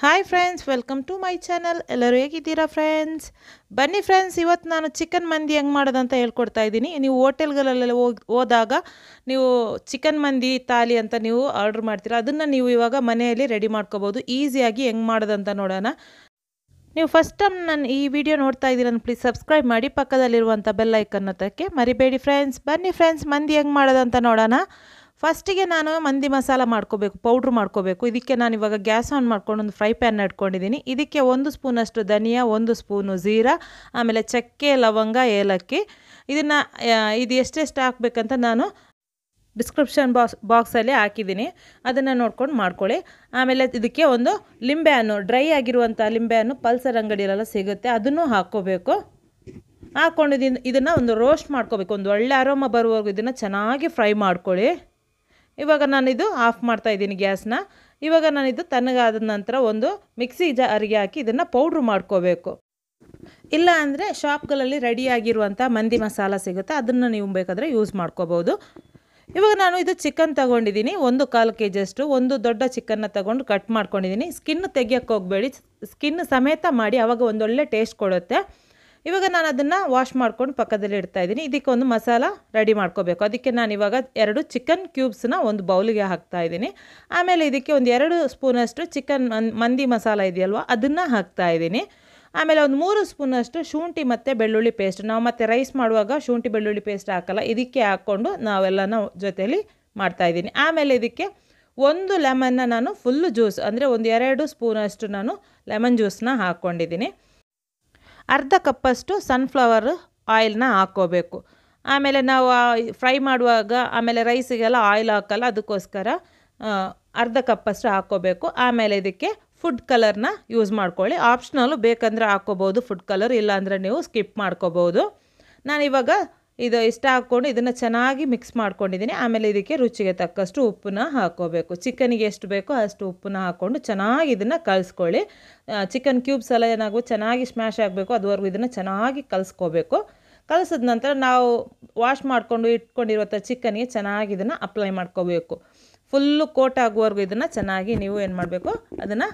Hi friends, welcome to my channel. ಎಲ್ಲರೂ ಹೇಗಿದ್ದೀರಾ friends? ಬನ್ನಿ ಫ್ರೆಂಡ್ಸ್, ಇವತ್ತು ನಾನು ಚಿಕನ್ ಮಂದಿ ಹೆಂಗೆ ಮಾಡೋದಂತ ಹೇಳ್ಕೊಡ್ತಾ ಇದ್ದೀನಿ. ನೀವು ಹೋಟೆಲ್ಗಳಲ್ಲೆಲ್ಲ ಹೋದಾಗ ನೀವು ಚಿಕನ್ ಮಂದಿ ತಾಲಿ ಅಂತ ನೀವು ಆರ್ಡ್ರ್ ಮಾಡ್ತೀರಾ. ಅದನ್ನು ನೀವು ಇವಾಗ ಮನೆಯಲ್ಲಿ ರೆಡಿ ಮಾಡ್ಕೋಬೋದು. ಈಸಿಯಾಗಿ ಹೆಂಗೆ ಮಾಡೋದಂತ ನೋಡೋಣ. ನೀವು ಫಸ್ಟ್ ಟೈಮ್ ನಾನು ಈ ವಿಡಿಯೋ ನೋಡ್ತಾ ಇದ್ದೀರ ಪ್ಲೀಸ್ ಸಬ್ಸ್ಕ್ರೈಬ್ ಮಾಡಿ, ಪಕ್ಕದಲ್ಲಿರುವಂಥ ಬೆಲ್ ಐಕನ್ ಒತ್ತಕ್ಕೆ ಮರಿಬೇಡಿ ಫ್ರೆಂಡ್ಸ್. ಬನ್ನಿ ಫ್ರೆಂಡ್ಸ್, ಮಂದಿ ಹೆಂಗೆ ಮಾಡೋದಂತ ನೋಡೋಣ. ಫಸ್ಟಿಗೆ ನಾನು ಮಂದಿ ಮಸಾಲ ಮಾಡ್ಕೋಬೇಕು, ಪೌಡ್ರ್ ಮಾಡ್ಕೋಬೇಕು. ಇದಕ್ಕೆ ನಾನು ಇವಾಗ ಗ್ಯಾಸ್ ಆನ್ ಮಾಡ್ಕೊಂಡು ಒಂದು ಫ್ರೈ ಪ್ಯಾನ್ ಇಟ್ಕೊಂಡಿದ್ದೀನಿ. ಇದಕ್ಕೆ 1 ಸ್ಪೂನಷ್ಟು ಧನಿಯಾ, 1 ಸ್ಪೂನು ಜೀರಾ, ಆಮೇಲೆ ಚಕ್ಕೆ, ಲವಂಗ, ಏಲಕ್ಕಿ. ಇದು ಎಷ್ಟೆಷ್ಟು ಹಾಕಬೇಕಂತ ನಾನು ಡಿಸ್ಕ್ರಿಪ್ಷನ್ ಬಾಕ್ಸಲ್ಲಿ ಹಾಕಿದ್ದೀನಿ. ಅದನ್ನು ನೋಡ್ಕೊಂಡು ಮಾಡ್ಕೊಳ್ಳಿ. ಆಮೇಲೆ ಇದಕ್ಕೆ ಒಂದು ಲಿಂಬೆಹಣ್ಣು, ಡ್ರೈ ಆಗಿರುವಂಥ ಲಿಂಬೆಹಣ್ಣು ಪಲ್ಸರ್ ಅಂಗಡಿಯಲ್ಲೆಲ್ಲ ಸಿಗುತ್ತೆ, ಅದನ್ನು ಹಾಕ್ಕೋಬೇಕು. ಹಾಕ್ಕೊಂಡು ಇದನ್ನು ಒಂದು ರೋಸ್ಟ್ ಮಾಡ್ಕೋಬೇಕು. ಒಂದು ಒಳ್ಳೆ ಅರೋಮ ಬರುವವರೆಗೂ ಇದನ್ನು ಚೆನ್ನಾಗಿ ಫ್ರೈ ಮಾಡ್ಕೊಳ್ಳಿ. ಇವಾಗ ನಾನಿದು ಆಫ್ ಮಾಡ್ತಾಯಿದ್ದೀನಿ ಗ್ಯಾಸ್ನ. ಇವಾಗ ನಾನಿದು ತಣ್ಣಗಾದ ನಂತರ ಒಂದು ಮಿಕ್ಸಿ ಜಾರಿಗೆ ಹಾಕಿ ಇದನ್ನು ಪೌಡ್ರ್ ಮಾಡ್ಕೋಬೇಕು. ಇಲ್ಲ ಅಂದರೆ ಶಾಪ್ಗಳಲ್ಲಿ ರೆಡಿಯಾಗಿರುವಂಥ ಮಂದಿ ಮಸಾಲ ಸಿಗುತ್ತೆ, ಅದನ್ನು ನೀವು ಬೇಕಾದರೆ ಯೂಸ್ ಮಾಡ್ಕೋಬೋದು. ಇವಾಗ ನಾನು ಇದು ಚಿಕನ್ ತೊಗೊಂಡಿದ್ದೀನಿ, 1/4 kg ಅಷ್ಟು. ಒಂದು ದೊಡ್ಡ ಚಿಕನ್ನ ತೊಗೊಂಡು ಕಟ್ ಮಾಡ್ಕೊಂಡಿದ್ದೀನಿ. ಸ್ಕಿನ್ ತೆಗಿಯೋಕ್ಕೆ ಹೋಗಬೇಡಿ, ಸ್ಕಿನ್ ಸಮೇತ ಮಾಡಿ, ಆವಾಗ ಒಂದೊಳ್ಳೆ ಟೇಸ್ಟ್ ಕೊಡುತ್ತೆ. ಇವಾಗ ನಾನು ಅದನ್ನು ವಾಶ್ ಮಾಡ್ಕೊಂಡು ಪಕ್ಕದಲ್ಲಿ ಇಡ್ತಾಯಿದ್ದೀನಿ. ಇದಕ್ಕೆ ಒಂದು ಮಸಾಲ ರೆಡಿ ಮಾಡ್ಕೋಬೇಕು. ಅದಕ್ಕೆ ನಾನು ಇವಾಗ 2 ಚಿಕನ್ ಕ್ಯೂಬ್ಸನ್ನ ಒಂದು ಬೌಲಿಗೆ ಹಾಕ್ತಾಯಿದ್ದೀನಿ. ಆಮೇಲೆ ಇದಕ್ಕೆ ಒಂದು 2 ಸ್ಪೂನಷ್ಟು ಚಿಕನ್ ಮಂದಿ ಮಸಾಲ ಇದೆಯಲ್ವ, ಅದನ್ನು ಹಾಕ್ತಾಯಿದ್ದೀನಿ. ಆಮೇಲೆ ಒಂದು 3 ಸ್ಪೂನಷ್ಟು ಶುಂಠಿ ಮತ್ತು ಬೆಳ್ಳುಳ್ಳಿ ಪೇಸ್ಟ್. ನಾವು ಮತ್ತೆ ರೈಸ್ ಮಾಡುವಾಗ ಶುಂಠಿ ಬೆಳ್ಳುಳ್ಳಿ ಪೇಸ್ಟ್ ಹಾಕಲ್ಲ, ಇದಕ್ಕೆ ಹಾಕ್ಕೊಂಡು ನಾವೆಲ್ಲನ ಜೊತೆಯಲ್ಲಿ ಮಾಡ್ತಾಯಿದ್ದೀನಿ. ಆಮೇಲೆ ಇದಕ್ಕೆ 1 ಲೆಮನ್ನ ನಾನು ಫುಲ್ಲು ಜ್ಯೂಸ್ ಅಂದರೆ ಒಂದು 2 ಸ್ಪೂನಷ್ಟು ನಾನು ಲೆಮನ್ ಜ್ಯೂಸನ್ನ ಹಾಕ್ಕೊಂಡಿದ್ದೀನಿ. ಅರ್ಧ ಕಪ್ಪಷ್ಟು ಸನ್ಫ್ಲವರ್ ಆಯಿಲ್ನ ಹಾಕ್ಕೋಬೇಕು. ಆಮೇಲೆ ನಾವು ಫ್ರೈ ಮಾಡುವಾಗ ಆಮೇಲೆ ರೈಸಿಗೆಲ್ಲ ಆಯಿಲ್ ಹಾಕಲ್ಲ, ಅದಕ್ಕೋಸ್ಕರ ಅರ್ಧ ಕಪ್ಪಷ್ಟು ಹಾಕ್ಕೋಬೇಕು. ಆಮೇಲೆ ಇದಕ್ಕೆ ಫುಡ್ ಕಲರ್ನ ಯೂಸ್ ಮಾಡ್ಕೊಳ್ಳಿ. ಆಪ್ಷನಲ್ಲು, ಬೇಕಂದರೆ ಹಾಕ್ಕೋಬೋದು ಫುಡ್ ಕಲರ್, ಇಲ್ಲಾಂದರೆ ನೀವು ಸ್ಕಿಪ್ ಮಾಡ್ಕೋಬೋದು. ನಾನಿವಾಗ ಇದು ಇಷ್ಟ ಹಾಕ್ಕೊಂಡು ಇದನ್ನು ಚೆನ್ನಾಗಿ ಮಿಕ್ಸ್ ಮಾಡ್ಕೊಂಡಿದ್ದೀನಿ. ಆಮೇಲೆ ಇದಕ್ಕೆ ರುಚಿಗೆ ತಕ್ಕಷ್ಟು ಉಪ್ಪನ್ನ ಹಾಕ್ಕೋಬೇಕು. ಚಿಕನಿಗೆ ಎಷ್ಟು ಬೇಕೋ ಅಷ್ಟು ಉಪ್ಪನ್ನ ಹಾಕ್ಕೊಂಡು ಚೆನ್ನಾಗಿ ಇದನ್ನು ಕಲಿಸ್ಕೊಳ್ಳಿ. ಚಿಕನ್ ಕ್ಯೂಬ್ಸ್ ಎಲ್ಲ ಏನಾಗಬೇಕು, ಚೆನ್ನಾಗಿ ಸ್ಮ್ಯಾಶ್ ಆಗಬೇಕು, ಅದುವರೆಗೂ ಇದನ್ನು ಚೆನ್ನಾಗಿ ಕಲಿಸ್ಕೋಬೇಕು. ಕಲಿಸಿದ ನಂತರ ನಾವು ವಾಶ್ ಮಾಡಿಕೊಂಡು ಇಟ್ಕೊಂಡಿರುವಂಥ ಚಿಕನ್ಗೆ ಚೆನ್ನಾಗಿ ಇದನ್ನು ಅಪ್ಲೈ ಮಾಡ್ಕೋಬೇಕು. ಫುಲ್ಲು ಕೋಟ್ ಆಗುವವರೆಗೂ ಇದನ್ನು ಚೆನ್ನಾಗಿ ನೀವು ಏನು ಮಾಡಬೇಕು, ಅದನ್ನು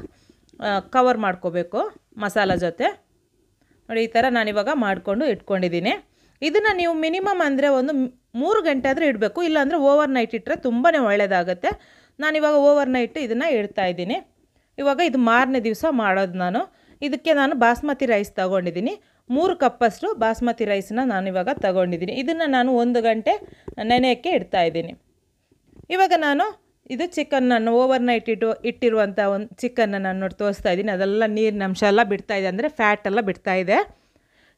ಕವರ್ ಮಾಡ್ಕೋಬೇಕು ಮಸಾಲ ಜೊತೆ. ನೋಡಿ, ಈ ಥರ ನಾನಿವಾಗ ಮಾಡಿಕೊಂಡು ಇಟ್ಕೊಂಡಿದ್ದೀನಿ. ಇದನ್ನು ನೀವು ಮಿನಿಮಮ್ ಅಂದರೆ ಒಂದು 3 ಗಂಟೆ ಆದರೆ ಇಡಬೇಕು, ಇಲ್ಲಾಂದರೆ ಓವರ್ ನೈಟ್ ಇಟ್ಟರೆ ತುಂಬಾ ಒಳ್ಳೆಯದಾಗುತ್ತೆ. ನಾನಿವಾಗ ಓವರ್ ನೈಟ್ ಇದನ್ನು ಇಡ್ತಾಯಿದ್ದೀನಿ. ಇವಾಗ ಇದು ಮಾರನೇ ದಿವಸ ಮಾಡೋದು ನಾನು. ಇದಕ್ಕೆ ನಾನು ಬಾಸ್ಮತಿ ರೈಸ್ ತೊಗೊಂಡಿದ್ದೀನಿ. 3 ಕಪ್ಪಷ್ಟು ಬಾಸ್ಮತಿ ರೈಸನ್ನ ನಾನಿವಾಗ ತೊಗೊಂಡಿದ್ದೀನಿ. ಇದನ್ನು ನಾನು 1 ಗಂಟೆ ನೆನೆಯೋಕ್ಕೆ ಇಡ್ತಾಯಿದ್ದೀನಿ. ಇವಾಗ ನಾನು ಇದು ಚಿಕನ್ನನ್ನು ಓವರ್ ನೈಟ್ ಇಟ್ಟಿರುವಂಥ ಒಂದು ಚಿಕನ್ನ ನಾನು ನೋಡಿ ತೋರಿಸ್ತಾ ಇದ್ದೀನಿ. ಅದೆಲ್ಲ ನೀರಿನ ಅಂಶ ಎಲ್ಲ ಬಿಡ್ತಾಯಿದೆ, ಅಂದರೆ ಫ್ಯಾಟ್ ಎಲ್ಲ ಬಿಡ್ತಾಯಿದೆ.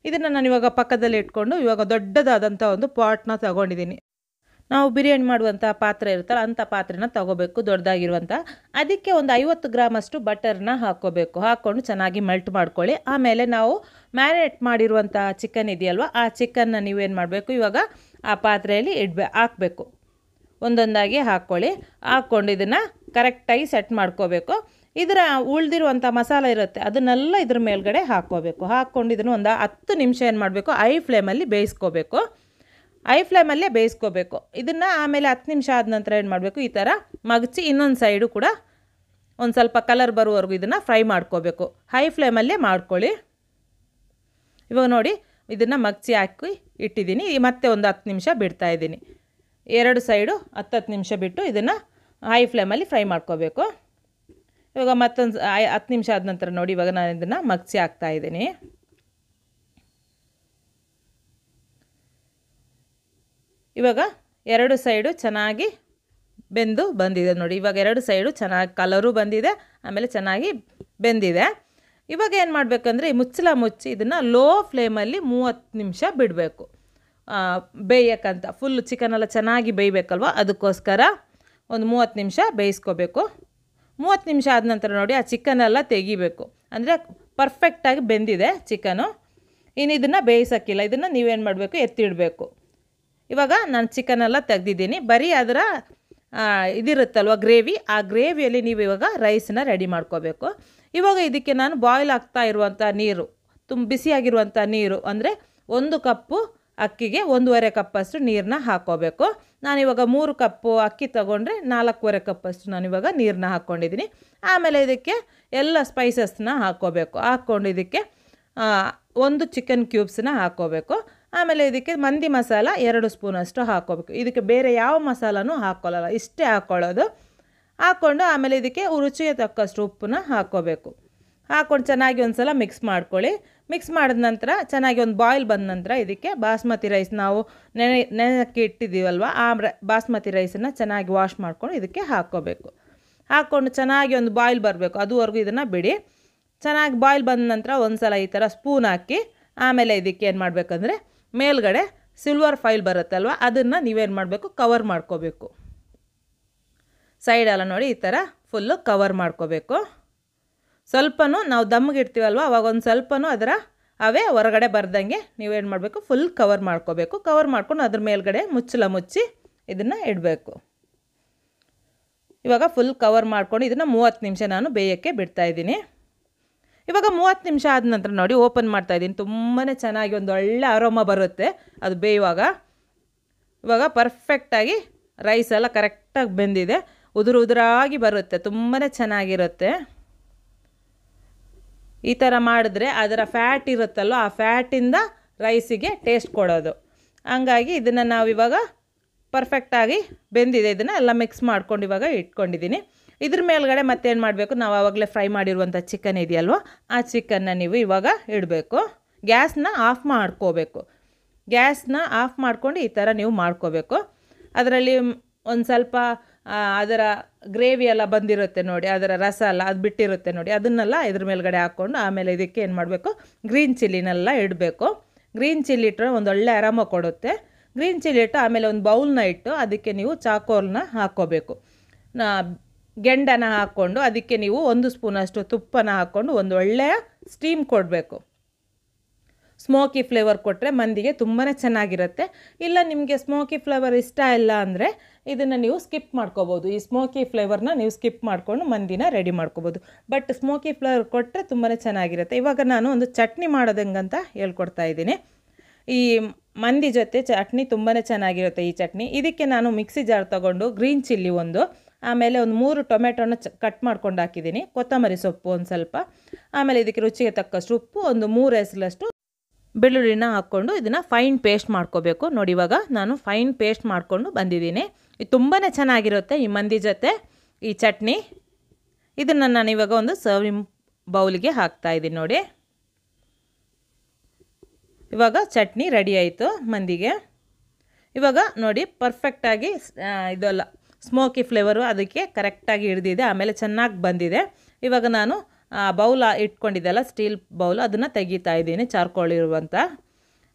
ಇದನ್ನು ನಾನು ಇವಾಗ ಪಕ್ಕದಲ್ಲಿ ಇಟ್ಕೊಂಡು ಇವಾಗ ದೊಡ್ಡದಾದಂಥ ಒಂದು ಪಾಟ್ನ ತೊಗೊಂಡಿದ್ದೀನಿ. ನಾವು ಬಿರಿಯಾನಿ ಮಾಡುವಂಥ ಪಾತ್ರೆ ಇರುತ್ತಲ್ಲ, ಅಂಥ ಪಾತ್ರೆನ ತೊಗೋಬೇಕು, ದೊಡ್ಡದಾಗಿರುವಂಥ. ಅದಕ್ಕೆ ಒಂದು 50 ಗ್ರಾಮಷ್ಟು ಬಟರ್ನ ಹಾಕ್ಕೋಬೇಕು. ಹಾಕ್ಕೊಂಡು ಚೆನ್ನಾಗಿ ಮೆಲ್ಟ್ ಮಾಡ್ಕೊಳ್ಳಿ. ಆಮೇಲೆ ನಾವು ಮ್ಯಾರಿನೇಟ್ ಮಾಡಿರುವಂಥ ಚಿಕನ್ ಇದೆಯಲ್ವ, ಆ ಚಿಕನ್ನ ನೀವೇನು ಮಾಡಬೇಕು, ಇವಾಗ ಆ ಪಾತ್ರೆಯಲ್ಲಿ ಹಾಕಬೇಕು. ಒಂದೊಂದಾಗಿ ಹಾಕ್ಕೊಳ್ಳಿ. ಹಾಕ್ಕೊಂಡು ಇದನ್ನು ಕರೆಕ್ಟಾಗಿ ಸೆಟ್ ಮಾಡ್ಕೋಬೇಕು. ಇದರ ಉಳಿದಿರುವಂಥ ಮಸಾಲ ಇರುತ್ತೆ, ಅದನ್ನೆಲ್ಲ ಇದ್ರ ಮೇಲ್ಗಡೆ ಹಾಕ್ಕೋಬೇಕು. ಹಾಕ್ಕೊಂಡು ಇದನ್ನು ಒಂದು 10 ನಿಮಿಷ ಏನು ಮಾಡಬೇಕು, ಐ ಫ್ಲೇಮಲ್ಲಿ ಬೇಯಿಸ್ಕೋಬೇಕು. ಐ ಫ್ಲೇಮಲ್ಲೇ ಬೇಯಿಸ್ಕೋಬೇಕು ಇದನ್ನು. ಆಮೇಲೆ 10 ನಿಮಿಷ ಆದ ನಂತರ ಏನು ಮಾಡಬೇಕು, ಈ ಥರ ಮಗಚಿ ಇನ್ನೊಂದು ಸೈಡು ಕೂಡ ಒಂದು ಸ್ವಲ್ಪ ಕಲರ್ ಬರುವವರೆಗೂ ಇದನ್ನು ಫ್ರೈ ಮಾಡ್ಕೋಬೇಕು. ಹೈ ಫ್ಲೇಮಲ್ಲೇ ಮಾಡ್ಕೊಳ್ಳಿ. ಇವಾಗ ನೋಡಿ, ಇದನ್ನು ಮಗಚಿ ಹಾಕಿ ಇಟ್ಟಿದ್ದೀನಿ. ಮತ್ತೆ ಒಂದು 10 ನಿಮಿಷ ಬಿಡ್ತಾಯಿದ್ದೀನಿ. 2 ಸೈಡು 10 ನಿಮಿಷ ಬಿಟ್ಟು ಇದನ್ನು ಹೈ ಫ್ಲೇಮಲ್ಲಿ ಫ್ರೈ ಮಾಡ್ಕೋಬೇಕು. ಇವಾಗ ಮತ್ತೊಂದು 10 ನಿಮಿಷ ಆದ ನಂತರ ನೋಡಿ, ಇವಾಗ ನಾನು ಇದನ್ನು ಮಗಚಿ ಹಾಕ್ತಾಯಿದ್ದೀನಿ. ಇವಾಗ 2 ಸೈಡು ಚೆನ್ನಾಗಿ ಬೆಂದು ಬಂದಿದೆ ನೋಡಿ. ಇವಾಗ 2 ಸೈಡು ಚೆನ್ನಾಗಿ ಕಲರು ಬಂದಿದೆ, ಆಮೇಲೆ ಚೆನ್ನಾಗಿ ಬೆಂದಿದೆ. ಇವಾಗ ಏನು ಮಾಡಬೇಕಂದ್ರೆ, ಈ ಮುಚ್ಚಳ ಮುಚ್ಚಿ ಇದನ್ನು ಲೋ ಫ್ಲೇಮಲ್ಲಿ 30 ನಿಮಿಷ ಬಿಡಬೇಕು ಬೇಯಕ್ಕಂತ. ಫುಲ್ಲು ಚಿಕನೆಲ್ಲ ಚೆನ್ನಾಗಿ ಬೇಯಬೇಕಲ್ವ, ಅದಕ್ಕೋಸ್ಕರ ಒಂದು 30 ನಿಮಿಷ ಬೇಯಿಸ್ಕೋಬೇಕು. 30 ನಿಮಿಷ ಆದ ನಂತರ ನೋಡಿ, ಆ ಚಿಕನೆಲ್ಲ ತೆಗಿಬೇಕು, ಅಂದರೆ ಪರ್ಫೆಕ್ಟಾಗಿ ಬೆಂದಿದೆ ಚಿಕನು. ಇನ್ನು ಇದನ್ನು ಬೇಯಿಸೋಕ್ಕಿಲ್ಲ, ಇದನ್ನು ನೀವೇನು ಮಾಡಬೇಕು, ಎತ್ತಿಡಬೇಕು. ಇವಾಗ ನಾನು ಚಿಕನೆಲ್ಲ ತೆಗೆದಿದ್ದೀನಿ. ಬರೀ ಅದರ ಇದಿರುತ್ತಲ್ವ ಗ್ರೇವಿ, ಆ ಗ್ರೇವಿಯಲ್ಲಿ ನೀವು ಇವಾಗ ರೈಸನ್ನ ರೆಡಿ ಮಾಡ್ಕೋಬೇಕು. ಇವಾಗ ಇದಕ್ಕೆ ನಾನು ಬಾಯ್ಲ್ ಆಗ್ತಾ ಇರುವಂಥ ನೀರು, ಬಿಸಿಯಾಗಿರುವಂಥ ನೀರು, ಅಂದರೆ 1 ಕಪ್ಪು ಅಕ್ಕಿಗೆ 1.5 ಕಪ್ಪಷ್ಟು ನೀರನ್ನ ಹಾಕ್ಕೋಬೇಕು. ನಾನಿವಾಗ 3 ಕಪ್ಪು ಅಕ್ಕಿ ತೊಗೊಂಡ್ರೆ 4.5 ಕಪ್ಪಷ್ಟು ನಾನಿವಾಗ ನೀರನ್ನ ಹಾಕ್ಕೊಂಡಿದ್ದೀನಿ. ಆಮೇಲೆ ಇದಕ್ಕೆ ಎಲ್ಲ ಸ್ಪೈಸಸ್ನ ಹಾಕ್ಕೋಬೇಕು. ಹಾಕ್ಕೊಂಡು ಇದಕ್ಕೆ ಒಂದು ಚಿಕನ್ ಕ್ಯೂಬ್ಸ್ನ ಹಾಕ್ಕೋಬೇಕು. ಆಮೇಲೆ ಇದಕ್ಕೆ ಮಂದಿ ಮಸಾಲ 2 ಸ್ಪೂನಷ್ಟು ಹಾಕ್ಕೋಬೇಕು. ಇದಕ್ಕೆ ಬೇರೆ ಯಾವ ಮಸಾಲನೂ ಹಾಕ್ಕೊಳ್ಳಲ್ಲ, ಇಷ್ಟೇ ಹಾಕ್ಕೊಳ್ಳೋದು. ಹಾಕ್ಕೊಂಡು ಆಮೇಲೆ ಇದಕ್ಕೆ ರುಚಿಗೆ ತಕ್ಕಷ್ಟು ಉಪ್ಪನ್ನ ಹಾಕ್ಕೋಬೇಕು. ಹಾಕ್ಕೊಂಡು ಚೆನ್ನಾಗಿ ಒಂದು ಸಲ ಮಿಕ್ಸ್ ಮಾಡ್ಕೊಳ್ಳಿ. ಮಿಕ್ಸ್ ಮಾಡಿದ ನಂತರ ಚೆನ್ನಾಗಿ ಒಂದು ಬಾಯ್ಲ್ ಬಂದ ನಂತರ ಇದಕ್ಕೆ ಬಾಸ್ಮತಿ ರೈಸ್ ನಾವು ನೆನೆಕ್ಕೆ ಇಟ್ಟಿದ್ದೀವಲ್ವ, ಆ ಬಾಸ್ಮತಿ ರೈಸನ್ನು ಚೆನ್ನಾಗಿ ವಾಶ್ ಮಾಡ್ಕೊಂಡು ಇದಕ್ಕೆ ಹಾಕ್ಕೋಬೇಕು. ಹಾಕ್ಕೊಂಡು ಚೆನ್ನಾಗಿ ಒಂದು ಬಾಯ್ಲ್ ಬರಬೇಕು, ಅದುವರೆಗೂ ಇದನ್ನು ಬಿಡಿ. ಚೆನ್ನಾಗಿ ಬಾಯ್ಲ್ ಬಂದ ನಂತರ ಒಂದು ಸಲ ಈ ಥರ ಸ್ಪೂನ್ ಹಾಕಿ ಆಮೇಲೆ ಇದಕ್ಕೆ ಏನು ಮಾಡಬೇಕಂದ್ರೆ ಮೇಲ್ಗಡೆ ಸಿಲ್ವರ್ ಫಾಯಿಲ್ ಬರುತ್ತಲ್ವ, ಅದನ್ನು ನೀವೇನು ಮಾಡಬೇಕು, ಕವರ್ ಮಾಡ್ಕೋಬೇಕು. ಸೈಡೆಲ್ಲ ನೋಡಿ ಈ ಥರ ಫುಲ್ಲು ಕವರ್ ಮಾಡ್ಕೋಬೇಕು. ಸ್ವಲ್ಪನೂ ನಾವು ದಮ್ಮಿಗೆ ಇಡ್ತೀವಲ್ವ, ಅವಾಗ ಒಂದು ಸ್ವಲ್ಪನೂ ಅದರ ಅವೇ ಹೊರಗಡೆ ಬರ್ದಂಗೆ ನೀವೇನು ಮಾಡಬೇಕು, ಫುಲ್ ಕವರ್ ಮಾಡ್ಕೋಬೇಕು. ಕವರ್ ಮಾಡ್ಕೊಂಡು ಅದ್ರ ಮೇಲ್ಗಡೆ ಮುಚ್ಚಳ ಮುಚ್ಚಿ ಇದನ್ನು ಇಡಬೇಕು. ಇವಾಗ ಫುಲ್ ಕವರ್ ಮಾಡ್ಕೊಂಡು ಇದನ್ನು 30 ನಿಮಿಷ ನಾನು ಬೇಯೋಕ್ಕೆ ಬಿಡ್ತಾಯಿದ್ದೀನಿ. ಇವಾಗ 30 ನಿಮಿಷ ಆದ ನಂತರ ನೋಡಿ ಓಪನ್ ಮಾಡ್ತಾಯಿದ್ದೀನಿ. ತುಂಬಾ ಚೆನ್ನಾಗಿ ಒಂದು ಒಳ್ಳೆ ಅರೋಮ ಬರುತ್ತೆ ಅದು ಬೇಯುವಾಗ. ಇವಾಗ ಪರ್ಫೆಕ್ಟಾಗಿ ರೈಸ್ ಎಲ್ಲ ಕರೆಕ್ಟಾಗಿ ಬೆಂದಿದೆ, ಉದುರಾಗಿ ಬರುತ್ತೆ, ತುಂಬಾ ಚೆನ್ನಾಗಿರುತ್ತೆ. ಈ ಥರ ಮಾಡಿದ್ರೆ ಅದರ ಫ್ಯಾಟ್ ಇರುತ್ತಲ್ಲೋ ಆ ಫ್ಯಾಟಿಂದ ರೈಸಿಗೆ ಟೇಸ್ಟ್ ಕೊಡೋದು. ಹಂಗಾಗಿ ಇದನ್ನು ನಾವಿವಾಗ ಪರ್ಫೆಕ್ಟಾಗಿ ಬೆಂದಿದೆ, ಇದನ್ನು ಎಲ್ಲ ಮಿಕ್ಸ್ ಮಾಡ್ಕೊಂಡು ಇವಾಗ ಇಟ್ಕೊಂಡಿದ್ದೀನಿ. ಇದ್ರ ಮೇಲ್ಗಡೆ ಮತ್ತೇನು ಮಾಡಬೇಕು, ನಾವು ಆವಾಗಲೇ ಫ್ರೈ ಮಾಡಿರುವಂಥ ಚಿಕನ್ ಇದೆಯಲ್ವ, ಆ ಚಿಕನ್ನ ನೀವು ಇವಾಗ ಇಡಬೇಕು. ಗ್ಯಾಸ್ನ ಆಫ್ ಮಾಡ್ಕೋಬೇಕು. ಗ್ಯಾಸ್ನ ಆಫ್ ಮಾಡ್ಕೊಂಡು ಈ ಥರ ನೀವು ಮಾಡ್ಕೋಬೇಕು. ಅದರಲ್ಲಿ ಒಂದು ಸ್ವಲ್ಪ ಅದರ ಗ್ರೇವಿ ಎಲ್ಲ ಬಂದಿರುತ್ತೆ ನೋಡಿ, ಅದರ ರಸ ಎಲ್ಲ ಅದು ಬಿಟ್ಟಿರುತ್ತೆ ನೋಡಿ, ಅದನ್ನೆಲ್ಲ ಇದ್ರ ಮೇಲ್ಗಡೆ ಹಾಕ್ಕೊಂಡು ಆಮೇಲೆ ಇದಕ್ಕೆ ಏನು ಮಾಡಬೇಕು, ಗ್ರೀನ್ ಚಿಲ್ಲಿನೆಲ್ಲ ಇಡಬೇಕು. ಗ್ರೀನ್ ಚಿಲ್ಲಿ ಇಟ್ಟರೆ ಒಂದೊಳ್ಳೆ ಆರಾಮ ಕೊಡುತ್ತೆ. ಗ್ರೀನ್ ಚಿಲ್ಲಿ ಇಟ್ಟು ಆಮೇಲೆ ಒಂದು ಬೌಲ್ನ ಇಟ್ಟು ಅದಕ್ಕೆ ನೀವು ಚಾಕೋಲ್ನ ಹಾಕ್ಕೋಬೇಕು. ಗೆಂಡನ ಹಾಕ್ಕೊಂಡು ಅದಕ್ಕೆ ನೀವು 1 ಸ್ಪೂನಷ್ಟು ತುಪ್ಪನ ಹಾಕ್ಕೊಂಡು ಒಂದು ಒಳ್ಳೆಯ ಸ್ಟೀಮ್ ಕೊಡಬೇಕು. ಸ್ಮೋಕಿ ಫ್ಲೇವರ್ ಕೊಟ್ಟರೆ ಮಂದಿಗೆ ತುಂಬಾ ಚೆನ್ನಾಗಿರುತ್ತೆ. ಇಲ್ಲ ನಿಮಗೆ ಸ್ಮೋಕಿ ಫ್ಲೇವರ್ ಇಷ್ಟ ಇಲ್ಲ ಅಂದರೆ ಇದನ್ನು ನೀವು ಸ್ಕಿಪ್ ಮಾಡ್ಕೋಬೋದು. ಈ ಸ್ಮೋಕಿ ಫ್ಲೇವರ್ನ ನೀವು ಸ್ಕಿಪ್ ಮಾಡಿಕೊಂಡು ಮಂದಿನ ರೆಡಿ ಮಾಡ್ಕೋಬೋದು. ಬಟ್ ಸ್ಮೋಕಿ ಫ್ಲೇವರ್ ಕೊಟ್ಟರೆ ತುಂಬಾ ಚೆನ್ನಾಗಿರುತ್ತೆ. ಇವಾಗ ನಾನು ಒಂದು ಚಟ್ನಿ ಮಾಡೋದಂಗಂತ ಹೇಳ್ಕೊಡ್ತಾ ಇದ್ದೀನಿ. ಈ ಮಂದಿ ಜೊತೆ ಚಟ್ನಿ ತುಂಬಾ ಚೆನ್ನಾಗಿರುತ್ತೆ ಈ ಚಟ್ನಿ. ಇದಕ್ಕೆ ನಾನು ಮಿಕ್ಸಿ ಜಾರ್ ತೊಗೊಂಡು ಗ್ರೀನ್ ಚಿಲ್ಲಿ ಒಂದು, ಆಮೇಲೆ ಒಂದು 3 ಟೊಮೆಟೊನ ಕಟ್ ಮಾಡ್ಕೊಂಡು ಹಾಕಿದ್ದೀನಿ, ಕೊತ್ತಂಬರಿ ಸೊಪ್ಪು ಒಂದು ಸ್ವಲ್ಪ, ಆಮೇಲೆ ಇದಕ್ಕೆ ರುಚಿಗೆ ತಕ್ಕಷ್ಟು ಉಪ್ಪು, ಒಂದು 3 ಎಸಲಷ್ಟು ಬೆಳ್ಳುಳ್ಳಿನ ಹಾಕ್ಕೊಂಡು ಇದನ್ನು ಫೈನ್ ಪೇಸ್ಟ್ ಮಾಡ್ಕೋಬೇಕು. ನೋಡಿ ಇವಾಗ ನಾನು ಫೈನ್ ಪೇಸ್ಟ್ ಮಾಡಿಕೊಂಡು ಬಂದಿದ್ದೀನಿ. ಇದು ತುಂಬಾ ಚೆನ್ನಾಗಿರುತ್ತೆ ಈ ಮಂದಿ ಜೊತೆ ಈ ಚಟ್ನಿ. ಇದನ್ನು ನಾನು ಇವಾಗ ಒಂದು ಸರ್ವಿಂಗ್ ಬೌಲಿಗೆ ಹಾಕ್ತಾಯಿದ್ದೀನಿ ನೋಡಿ. ಇವಾಗ ಚಟ್ನಿ ರೆಡಿ ಆಯಿತು ಮಂದಿಗೆ. ಇವಾಗ ನೋಡಿ ಪರ್ಫೆಕ್ಟಾಗಿ ಇದೆಲ್ಲ ಸ್ಮೋಕಿ ಫ್ಲೇವರು ಅದಕ್ಕೆ ಕರೆಕ್ಟಾಗಿ ಹಿಡಿದಿದೆ, ಆಮೇಲೆ ಚೆನ್ನಾಗಿ ಬಂದಿದೆ. ಇವಾಗ ನಾನು ಬೌಲ್ ಇಟ್ಕೊಂಡಿದ್ದೆಲ್ಲ ಸ್ಟೀಲ್ ಬೌಲ್ ಅದನ್ನು ತೆಗಿತಾ ಇದ್ದೀನಿ, ಚಾರ್ಕೋಲ್ ಇರುವಂಥ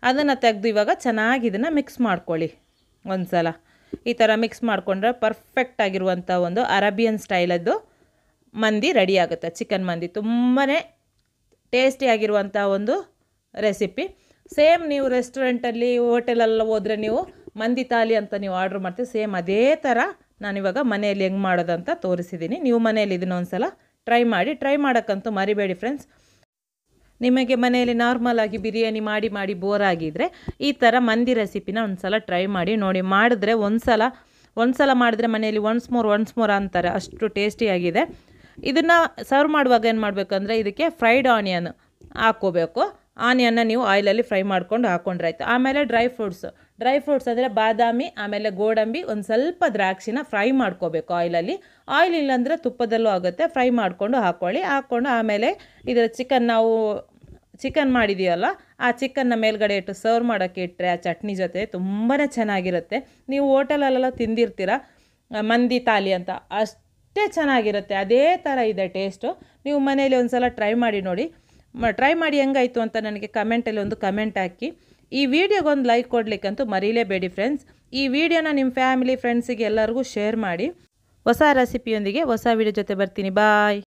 ಅದನ್ನು ತೆಗೆದು ಇವಾಗ ಚೆನ್ನಾಗಿ ಇದನ್ನು ಮಿಕ್ಸ್ ಮಾಡ್ಕೊಳ್ಳಿ. ಒಂದು ಸಲ ಈ ಥರ ಮಿಕ್ಸ್ ಮಾಡಿಕೊಂಡ್ರೆ ಪರ್ಫೆಕ್ಟಾಗಿರುವಂಥ ಒಂದು ಅರೇಬಿಯನ್ ಸ್ಟೈಲದ್ದು ಮಂದಿ ರೆಡಿ ಆಗುತ್ತೆ. ಚಿಕನ್ ಮಂದಿ ತುಂಬಾ ಟೇಸ್ಟಿಯಾಗಿರುವಂಥ ಒಂದು ರೆಸಿಪಿ. ಸೇಮ್ ನೀವು ರೆಸ್ಟೋರೆಂಟಲ್ಲಿ ಹೋಟೆಲೆಲ್ಲ ಹೋದರೆ ನೀವು ಮಂದಿ ತಾಲಿ ಅಂತ ನೀವು ಆರ್ಡ್ರ್ ಮಾಡ್ತೀವಿ, ಸೇಮ್ ಅದೇ ಥರ ನಾನಿವಾಗ ಮನೆಯಲ್ಲಿ ಹೆಂಗೆ ಮಾಡೋದಂತ ತೋರಿಸಿದ್ದೀನಿ. ನೀವು ಮನೆಯಲ್ಲಿ ಇದನ್ನು ಒಂದು ಸಲ ಟ್ರೈ ಮಾಡಿ. ಟ್ರೈ ಮಾಡೋಕ್ಕಂತೂ ಮರಿಬೇಡಿ ಫ್ರೆಂಡ್ಸ್. ನಿಮಗೆ ಮನೆಯಲ್ಲಿ ನಾರ್ಮಲಾಗಿ ಬಿರಿಯಾನಿ ಮಾಡಿ ಮಾಡಿ ಬೋರ್ ಆಗಿದ್ದರೆ ಈ ಥರ ಮಂದಿ ರೆಸಿಪಿನ ಒಂದು ಸಲ ಟ್ರೈ ಮಾಡಿ ನೋಡಿ. ಮಾಡಿದ್ರೆ ಒಂದು ಸಲ ಮಾಡಿದ್ರೆ ಮನೆಯಲ್ಲಿ ಒನ್ಸ್ ಮೋರ್ ಅಂತಾರೆ, ಅಷ್ಟು ಟೇಸ್ಟಿಯಾಗಿದೆ. ಇದನ್ನು ಸರ್ವ್ ಮಾಡುವಾಗ ಏನು ಮಾಡಬೇಕಂದ್ರೆ ಇದಕ್ಕೆ ಫ್ರೈಡ್ ಆನಿಯನ್ ಹಾಕ್ಕೋಬೇಕು. ಆನಿಯನ್ನ ನೀವು ಆಯಿಲಲ್ಲಿ ಫ್ರೈ ಮಾಡ್ಕೊಂಡು ಹಾಕ್ಕೊಂಡ್ರೆ ಆಯಿತು. ಆಮೇಲೆ ಡ್ರೈ ಫ್ರೂಟ್ಸ್ ಅಂದರೆ ಬಾದಾಮಿ, ಆಮೇಲೆ ಗೋಡಂಬಿ, ಒಂದು ಸ್ವಲ್ಪ ದ್ರಾಕ್ಷಿನ ಫ್ರೈ ಮಾಡ್ಕೋಬೇಕು ಆಯಿಲಲ್ಲಿ. ಆಯಿಲ್ ಇಲ್ಲಾಂದರೆ ತುಪ್ಪದಲ್ಲೂ ಆಗುತ್ತೆ. ಫ್ರೈ ಮಾಡಿಕೊಂಡು ಹಾಕ್ಕೊಂಡು ಆಮೇಲೆ ಇದರ ನಾವು ಚಿಕನ್ ಮಾಡಿದೀವಲ್ಲ ಆ ಚಿಕನ್ನ ಮೇಲ್ಗಡೆ ಇಟ್ಟು ಸರ್ವ್ ಮಾಡೋಕ್ಕೆ ಇಟ್ಟರೆ ಆ ಚಟ್ನಿ ಜೊತೆ ತುಂಬಾ ಚೆನ್ನಾಗಿರುತ್ತೆ. ನೀವು ಹೋಟೆಲಲ್ಲೆಲ್ಲ ತಿಂದಿರ್ತೀರ ಮಂದಿ ತಾಲಿ ಅಂತ, ಅಷ್ಟೇ ಚೆನ್ನಾಗಿರುತ್ತೆ. ಅದೇ ಥರ ಇದೆ ಟೇಸ್ಟು. ನೀವು ಮನೇಲಿ ಒಂದು ಸಲ ಟ್ರೈ ಮಾಡಿ ನೋಡಿ. ಟ್ರೈ ಮಾಡಿ ಹೆಂಗಾಯಿತು ಅಂತ ನನಗೆ ಕಮೆಂಟಲ್ಲಿ ಒಂದು ಕಮೆಂಟ್ ಹಾಕಿ. ಈ ವಿಡಿಯೋಗೊಂದು ಲೈಕ್ ಕೊಡಲಿಕ್ಕಂತೂ ಮರೀಲೇಬೇಡಿ ಫ್ರೆಂಡ್ಸ್. ಈ ವಿಡಿಯೋನ ನಿಮ್ಮ ಫ್ಯಾಮಿಲಿ ಫ್ರೆಂಡ್ಸಿಗೆ ಎಲ್ಲರಿಗೂ ಶೇರ್ ಮಾಡಿ. ಹೊಸ ರೆಸಿಪಿಯೊಂದಿಗೆ ಹೊಸ ವಿಡಿಯೋ ಜೊತೆ ಬರ್ತೀನಿ. ಬಾಯ್.